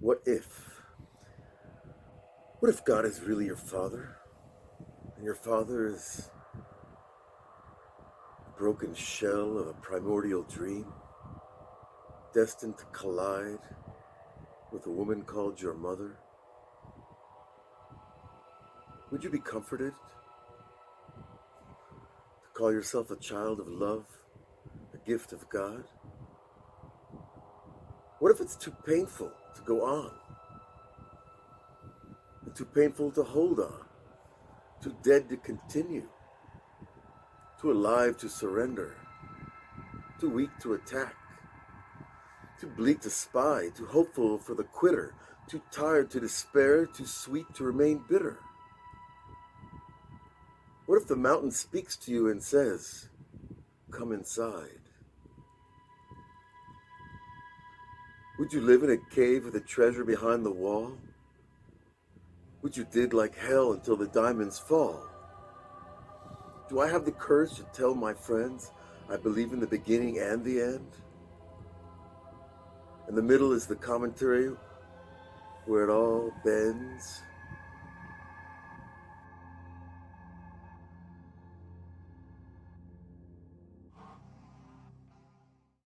What if? What if God is really your father, and your father is a broken shell of a primordial dream, destined to collide with a woman called your mother? Would you be comforted to call yourself a child of love, a gift of God? What if it's too painful to go on, and too painful to hold on, too dead to continue, too alive to surrender, too weak to attack, too bleak to spy, too hopeful for the quitter, too tired to despair, too sweet to remain bitter? What if the mountain speaks to you and says, "Come inside"? Would you live in a cave with a treasure behind the wall? Would you dig like hell until the diamonds fall? Do I have the courage to tell my friends I believe in the beginning and the end? And the middle is the commentary where it all bends